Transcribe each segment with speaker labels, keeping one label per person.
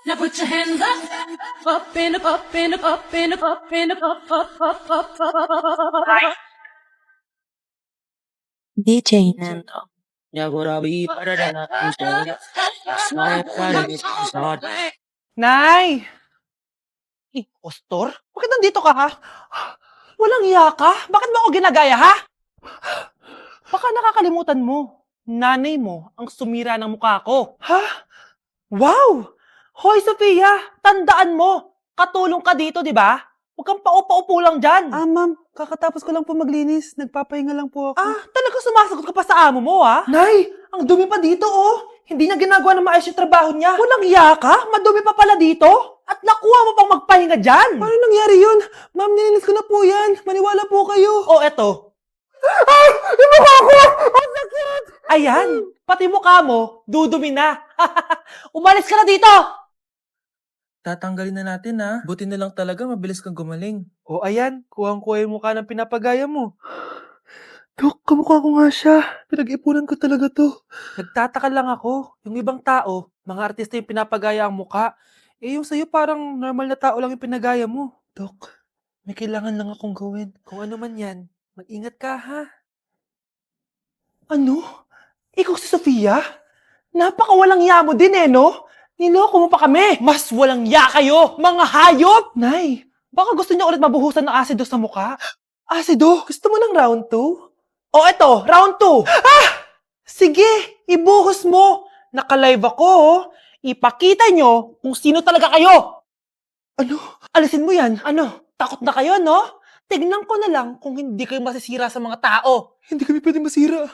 Speaker 1: Now put your hands up, up in up, up in up, up in up, up in up, up, up, up, up, up, up.
Speaker 2: DJ Nando.
Speaker 3: Nay! Impostor? Bakit nandito ka, ha? Walang iya ka? Bakit mo ako ginagaya, ha? Baka nakakalimutan mo. Nanay mo ang sumira ng mukha ko. Ha? Wow! Hoy, Sofia! Tandaan mo! Katulong ka dito, di ba? Huwag kang paupa-upo lang dyan.
Speaker 4: Ma'am, kakatapos ko lang po maglinis. Nagpapahinga lang po ako.
Speaker 3: Talaga sumasagot ka pa sa amo mo, ha? Nay, ang dumi pa dito, oh. Hindi niya ginagawa ng maayos yung trabaho niya. Walang iya ka? Madumi pa pala dito? At nakuha mo pang magpahinga dyan.
Speaker 4: Paano nangyari yun? Ma'am, nilinis ko na po yan. Maniwala po kayo.
Speaker 3: Oh, eto. Yung mukha ko! Ang sakit! Ayan, pati mukha mo, dudumi na. Umalis ka na dito!
Speaker 5: Tatanggalin na natin ha. Buti na lang talaga mabilis kang gumaling.
Speaker 4: O ayan, kuhang-kuha yung mukha ng pinapagaya mo. Dok, kamukha ko nga siya. Pinag-ipunan ko talaga to.
Speaker 3: Nagtataka lang ako, yung ibang tao, mga artista yung pinapagaya ang mukha. Eh yung sa'yo parang normal na tao lang yung pinagaya mo.
Speaker 4: Dok, may kailangan lang akong gawin.
Speaker 3: Kung ano man yan, mag-ingat ka ha. Ano? Ikaw si Sofia? Napakawalang ya mo din eh, no? Niloko mo pa kami! Mas walang ya kayo, mga hayop! Nay, baka gusto niya ulit mabuhusan ng asido sa mukha. Asido? Gusto mo ng round 2? O eto, round 2! Sige, ibuhos mo! Naka-live ako, oh. Ipakita nyo kung sino talaga kayo! Ano? Alisin mo yan. Ano? Takot na kayo, no? Tignan ko na lang kung hindi kayo masisira sa mga tao.
Speaker 4: Hindi kami pwede masira.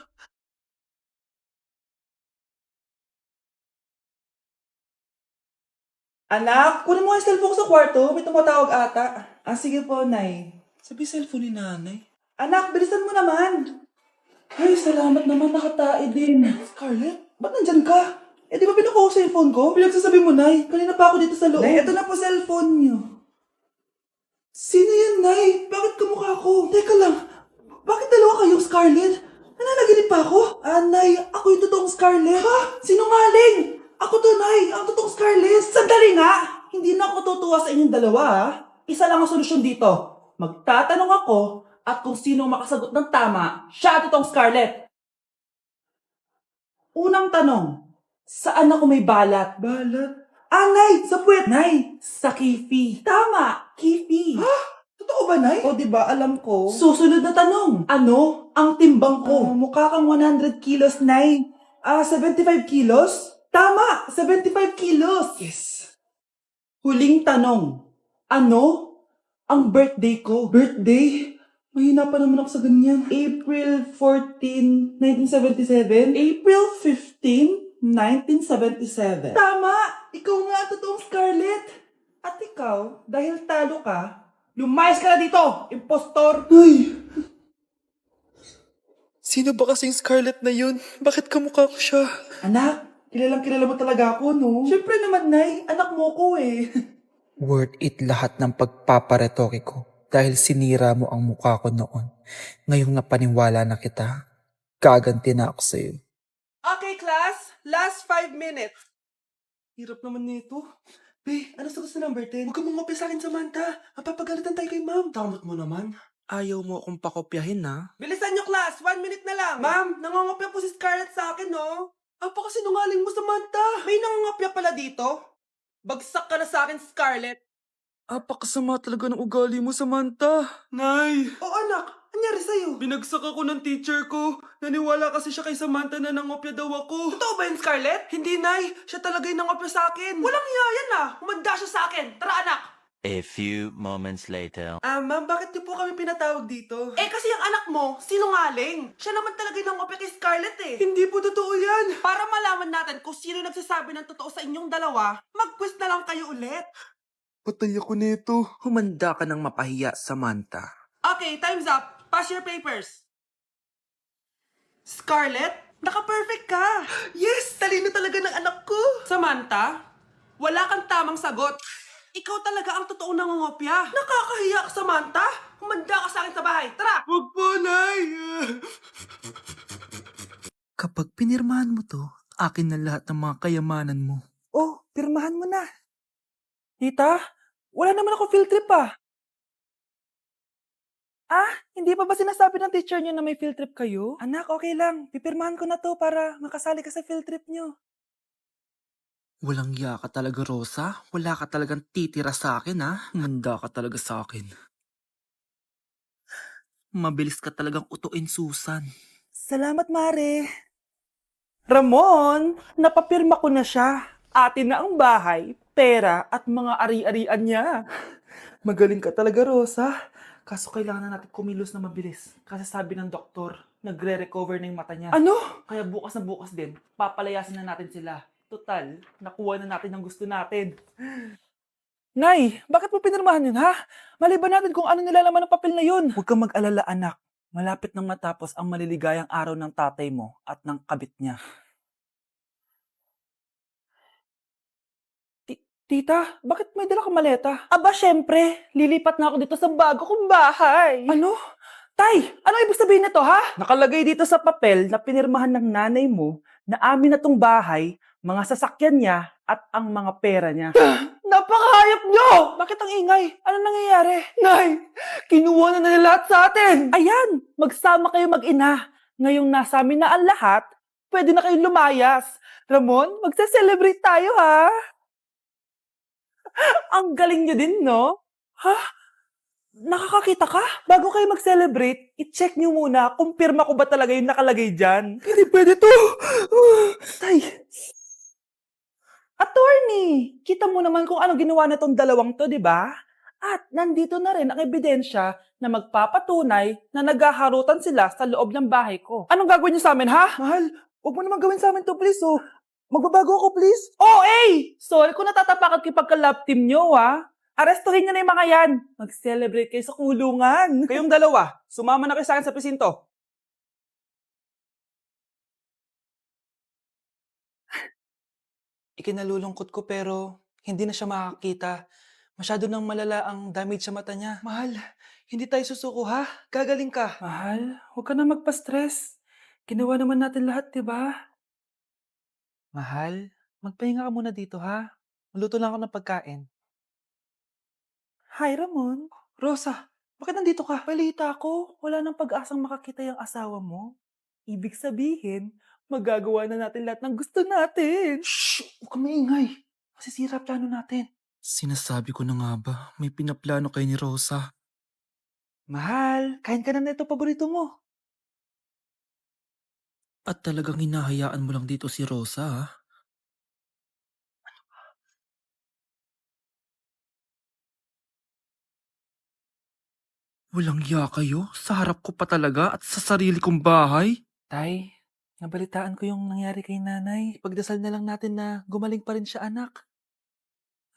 Speaker 6: Anak, kunin mo yung cellphone ko sa kwarto. May tumatawag ata. Sige po, Nay.
Speaker 5: Sabi cellphone ni nanay.
Speaker 6: Anak, bilisan mo naman. Ay, salamat naman. Nakatae din. Scarlett, ba't nandyan ka? Eh, di ba pinukuha ko sa cellphone ko? Pinagsasabi mo, Nay. Kanina pa ako dito sa loob. Nay, ito na po cellphone niyo. Sino yan, Nay? Bakit kamukha ko? Teka lang. Bakit dalawa kayong Scarlett? Nananaginip pa ako? Nay, ako yung totoong Scarlett. Ha? Sinungaling! Ako to, Nay. Ang totoong Scarlett. Sandali nga! Hindi na ako tutuwa sa inyong dalawa, ha? Isa lang ang solusyon dito. Magtatanong ako at kung sino makasagot ng tama, siya ang totoong Scarlett. Unang tanong, saan ako may balat? Balat? Nay! Sa puwet! Nay! Sa kifi. Tama! Kifi. Ha? Totoo ba, Nay? O, diba? Alam ko. Susunod na tanong. Ano ang timbang ko? Mukha kang 100 kilos, Nay. 75 kilos? Tama! 75 kilos! Yes! Huling tanong. Ano ang birthday ko? Birthday? Mahina pa naman ako sa ganyan. April 14, 1977? April 15, 1977. Tama! Ikaw nga ang totoong Scarlett. At ikaw, dahil talo ka, lumayas ka na dito, impostor!
Speaker 4: Ay! Sino ba kasing Scarlett na yun? Bakit kamukha ko siya?
Speaker 6: Anak, kilalang kilala mo talaga ako, no? Siyempre naman, Nay. Anak mo ko eh.
Speaker 5: Worth it lahat ng pagpaparetoke ko dahil sinira mo ang mukha ko noon. Ngayong napaniwala na kita, gaganti na ako sa'yo.
Speaker 3: Okay, class. Last 5 minutes.
Speaker 4: Hirap naman nito. Be, ano sa gusto number 10? Huwag ka mangopya sa akin, Samantha. Mapapagalitan tayo kay ma'am. Tamot mo naman.
Speaker 5: Ayaw mo akong pakopyahin ha?
Speaker 3: Bilisan nyo, class. 1 minute na lang. Ma'am, nangangopya po si Scarlett sa akin, no?
Speaker 4: Apakasinungaling mo, Samantha.
Speaker 3: May nangangopya pala dito? Bagsak ka na sa akin, Scarlett.
Speaker 5: Apakasama talaga ng ugali mo, Samantha.
Speaker 4: Nay,
Speaker 6: O anak, anyari sa'yo?
Speaker 4: binagsak ako ng teacher ko. Naniwala kasi siya kay Samantha na nangopya daw ako.
Speaker 3: Totoo ba yun, Scarlett?
Speaker 4: Hindi, Nay. Siya talaga yung nangopya sa akin.
Speaker 3: Walang iya yan ah. Humanda siya sa akin. Tara, anak.
Speaker 7: A few moments later.
Speaker 4: Ma'am, bakit niyo po kami pinatawag dito?
Speaker 3: Eh kasi ang anak mo, sinungaling. Siya naman talaga yung nangopya kay Scarlett eh.
Speaker 4: Hindi po totoo yan.
Speaker 3: Para malaman natin kung sino nagsasabi ng totoo sa inyong dalawa, mag-quiz na lang kayo ulit.
Speaker 4: Patay ako nito.
Speaker 5: Humanda ka ng mapahiya, Samantha.
Speaker 3: Okay, time's up. Pass your papers. Scarlett, naka-perfect ka.
Speaker 4: Yes! Talino talaga ng anak ko.
Speaker 3: Samantha, wala kang tamang sagot. Ikaw talaga ang totoong nangungopya. Nakakahiya ka, Samantha. Humanda ka sa akin sa bahay. Tara!
Speaker 4: Huwag po, Nay.
Speaker 5: Kapag pinirmahan mo to, akin na lahat ng mga kayamanan mo.
Speaker 4: Oh, pirmahan mo na.
Speaker 3: Tita, wala naman ako field trip ah. Hindi pa ba sinasabi ng teacher niyo na may field trip kayo? Anak, okay lang. Pipirmahan ko na to para makasali ka sa field trip niyo.
Speaker 5: Walang ya ka talaga, Rosa. Wala ka talagang titira sa akin, ha? Manda ka talaga sa akin. Mabilis ka talagang utuin, Susan.
Speaker 3: Salamat, Mare. Ramon, napapirma ko na siya. Atin na ang bahay, pera at mga ari-arian niya. Magaling ka talaga, Rosa. Kaso kailangan na natin kumilos na mabilis. Kasi sabi ng doktor, nagre-recover na yung mata niya. Ano? Kaya bukas na bukas din, papalayasin na natin sila. Total, nakuha na natin ang gusto natin. Nay, bakit mo pinirmahan yun, ha? Maliban natin kung ano nilalaman ng papel na yun. Huwag kang mag-alala, anak. Malapit nang matapos ang maliligayang araw ng tatay mo at ng kabit niya. Tita, bakit may dala kang maleta? Aba, syempre. Lilipat na ako dito sa bago kong bahay. Ano? Tay, ano ibig sabihin nito, ha? Nakalagay dito sa papel na pinirmahan ng nanay mo na amin na tong bahay, mga sasakyan niya, at ang mga pera niya. Napakahayop nyo! Bakit ang ingay? Ano nangyayari? Nay, kinuha na nila lahat sa atin! Ayan, magsama kayo mag-ina. Ngayong nasa amin na ang lahat, pwede na kayong lumayas. Ramon, magsa-celebrate tayo, ha? Ang galing nyo din, no? Ha? Nakakakita ka? Bago kayo mag-celebrate, i-check nyo muna kung pirma ko ba talaga yung nakalagay dyan. Hindi pwede to! Tay! Attorney! Kita mo naman kung anong ginawa na tong dalawang to, di ba? At nandito na rin ang ebidensya na magpapatunay na naghaharutan sila sa loob ng bahay ko. Anong gagawin nyo sa amin, ha? Mahal, huwag mo naman gawin sa amin to, please, oh. Magbabago ako, please. Oh, sorry kung natatapakan kayo pagka-love team nyo, ha? Arestuhin nyo na yung mga yan. Mag-celebrate kayo sa kulungan. Kayong dalawa, sumama na kayo sa akin sa presinto. Ikinalulungkot ko pero hindi na siya makakita. Masyado nang malala ang damage sa mata niya. Mahal, hindi tayo susuko ha? Gagaling ka. Mahal, huwag ka na magpa-stress. Ginawa naman natin lahat, di ba? Mahal, magpahinga ka muna dito ha. Maluto lang ako ng pagkain. Hi, Ramon. Rosa, bakit nandito ka? Balita ko, wala nang pag-asang makakita yung asawa mo. Ibig sabihin, magagawa na natin lahat ng gusto natin. Shh! Huwag kang maingay. Masisira plano natin.
Speaker 5: Sinasabi ko na nga ba, may pinaplano kayo ni Rosa.
Speaker 3: Mahal, kain ka na nito paborito mo.
Speaker 5: At talagang hinahayaan mo lang dito si Rosa, ha? Walang ya kayo? Sa harap ko pa talaga at sa sarili kong bahay?
Speaker 3: Tay, nabalitaan ko yung nangyari kay nanay. Pagdasal na lang natin na gumaling pa rin siya, anak.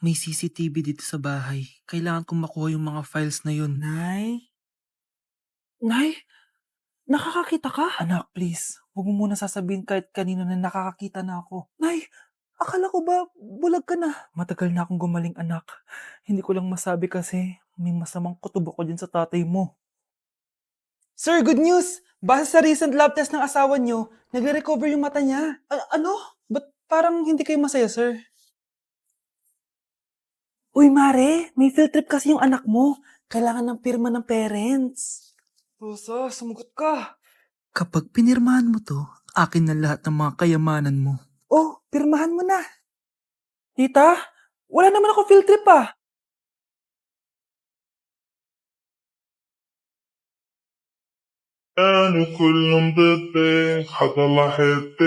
Speaker 5: May CCTV dito sa bahay. Kailangan kong makuha yung mga files na yun.
Speaker 3: Nay? Nay? Nakakakita ka? Anak, please. Huwag mo muna sasabihin kahit kanino na nakakakita na ako. Nay, akala ko ba bulag ka na? Matagal na akong gumaling, anak. Hindi ko lang masabi kasi may masamang kutob ako dyan sa tatay mo. Sir, good news! Base sa recent lab test ng asawa niyo, nagre-recover yung mata niya. Ano? Ba't parang hindi kayo masaya, sir? Uy, Mare, may field trip kasi yung anak mo. Kailangan ng pirma ng parents. Rosa, sumagot ka.
Speaker 5: Kapag pinirmahan mo to, akin na lahat ng mga kayamanan mo.
Speaker 3: Oh, pirmahan mo na. Tita, wala naman ako field trip ah.
Speaker 8: كانوا كلهم ضدي حضل أحبك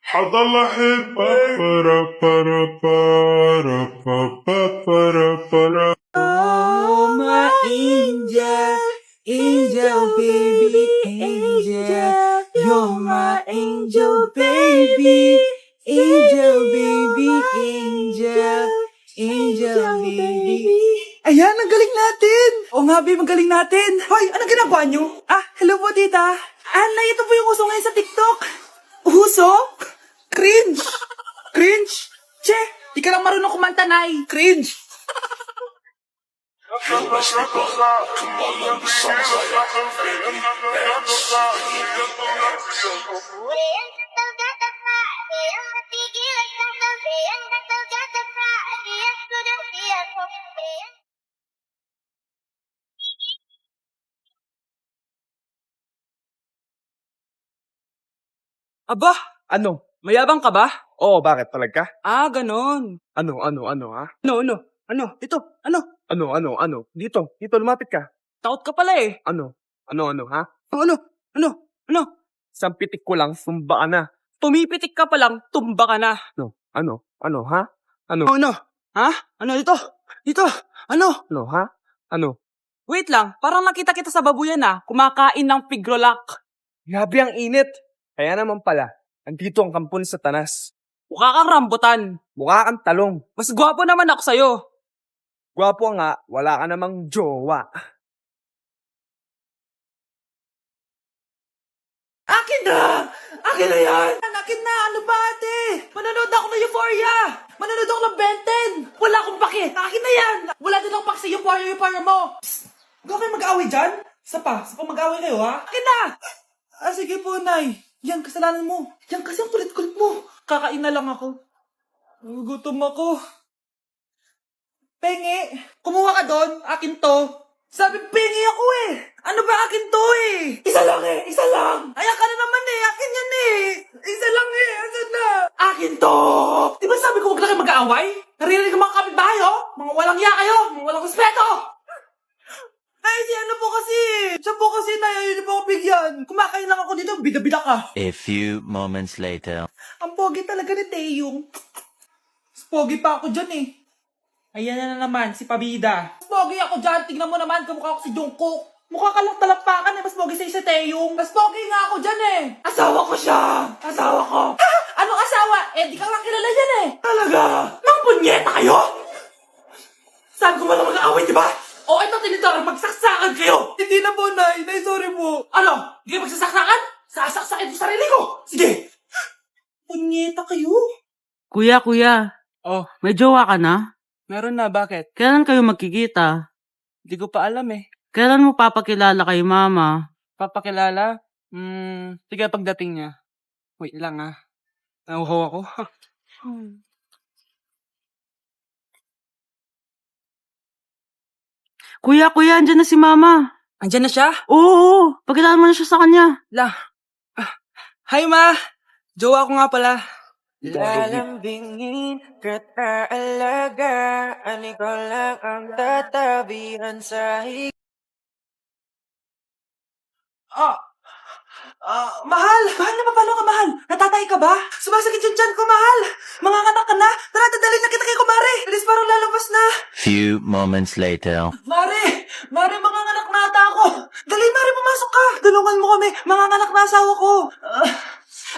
Speaker 8: حضل أحبك برا برا برا برا برا
Speaker 6: Oh, my angel, angel baby, angel. You're my angel baby, angel baby, angel, angel baby. Ayan, ang galing natin! Oo nga, babe, ang galing natin! Hoy, anong ginagawa nyo? Hello po, tita. Nay, ito po yung uso ngayon sa TikTok. Uso? Cringe! Cringe? Che, di ka lang marunong kumanta, Nay. Cringe! Aba,
Speaker 3: Ano?
Speaker 6: mayabang ka ba?
Speaker 3: Oo, bakit? Talaga?
Speaker 6: Ganon.
Speaker 3: Ano, ha?
Speaker 6: Ano? Ito, ano?
Speaker 3: Ano? Dito, lumapit ka.
Speaker 6: Takot ka pala eh.
Speaker 3: Ano, ha?
Speaker 6: Ano?
Speaker 3: Isang pitik ko lang, sumba ka na.
Speaker 6: Pumipitik ka pa lang, tumba ka na.
Speaker 3: Ano, ha? Ano,
Speaker 6: Ano? Ha? Ano dito? Dito? Ano?
Speaker 3: ha? Ano?
Speaker 6: Wait lang, parang nakita kita sa babuyan kumakain ng pigrolak.
Speaker 3: Grabe ang init. Kaya naman pala, andito ang kampon sa tanas.
Speaker 6: Mukha kang rambutan.
Speaker 3: Mukha kang talong.
Speaker 6: Mas gwapo naman ako sa'yo.
Speaker 3: Gwapo nga, wala ka namang jowa.
Speaker 6: Akin na! Akin na yan! Akin na! Ano ba ate? Manonood ako ng Euphoria! Manonood ako ng Ben 10! Wala akong pake! Akin na yan! Wala din akong pake sa Euphoria mo! Psst! Huwag kayo mag-away dyan? Sa pa mag-away kayo ha? Akin na! Sige po, Nay. Yan, kasalanan mo. Yan kasi ang kulit-kulit mo. Kakain na lang ako. Gutom ako. Pengi, kumuha ka doon. Akin to. Sabi, pengi ako eh. Ano ba akin to eh? Isa lang. Ayan ka na naman eh. Akin yan eh. Isa lang eh. Asan na? Akin to. Di ba sabi ko huwag lang kayo mag-aaway? Naririnig ang mga kapitbahay oh. Mga walang iya kayo. Mga walang respeto. Ay, si ano po kasi. Siya po kasi na yun po ako bigyan. Kumakain lang ako dito. Bida-bida ka.
Speaker 7: A few moments later.
Speaker 6: Ang pogi talaga ni Taeyong. Mas pogi pa ako dyan eh. Ayan na naman, si Pabida. Mas pogi ako dyan. Tignan mo naman, kamukha ako si Jungkook. Mukha ka lang talapakan eh. Mas pogi sa'yo si Taeyong. Mas pogi nga ako dyan eh. Asawa ko siya. Asawa ko. Ha? Anong asawa? Di ka lang kilala yan eh. Talaga? Mga punyeta kayo? Saan ko malang mag-aaway, di ba? O ito, tinidor, magsaksakan kayo! Hindi na po, Nay. Nay, sorry po. Ano? Hindi kayo magsasaksakan? Sasaksakin ko sarili ko! Sige! Punyeta kayo?
Speaker 9: Kuya,
Speaker 6: Oh,
Speaker 9: may jowa ka na?
Speaker 6: meron na. Bakit?
Speaker 9: Kailan kayo magkikita?
Speaker 6: Hindi ko pa alam eh.
Speaker 9: Kailan mo papakilala kay mama?
Speaker 6: Papakilala? Sige, pagdating niya. Wait lang Nauhaw ako.
Speaker 9: Kuya, andyan na si mama.
Speaker 6: Andyan na siya?
Speaker 9: Oo, pakilala mo na siya sa kanya.
Speaker 6: Hi, Ma! Jowa ko nga pala.
Speaker 10: Lalambingin ka't aalagaan, ikaw lang ang tatabihan sa
Speaker 6: Mahal! Mahal na paano ka, mahal? Natatay ka ba? Sumasakit yung tiyan ko, mahal! Manganganak ka na? Tara, dadalhin na kita kay kumare! Alis parang lalabas na!
Speaker 7: Few moments later.
Speaker 6: Mare! Mare, manganganak na ata ako! Dali, Mare, pumasok ka! Tulungan mo kami! Manganganak na asawa ko!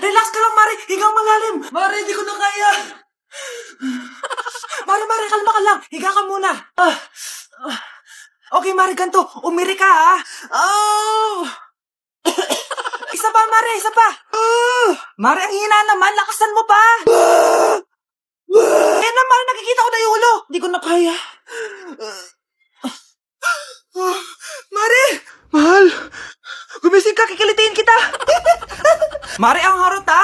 Speaker 6: Relax ka lang, Mare! Higang malalim! Mare, hindi ko na kaya! Mare, kalma ka lang! Higa ka muna! Okay, Mare, ganito. Umiri ka, ha? Isa pa, Mare! Isa pa! Mare, ang hina naman! Lakasan mo pa! Eh na, Mare, nakikita ko na yung ulo! Hindi ko na kaya. Mare! Mahal! Gumising ka, kikilitiin kita! Mare, ang harot ha!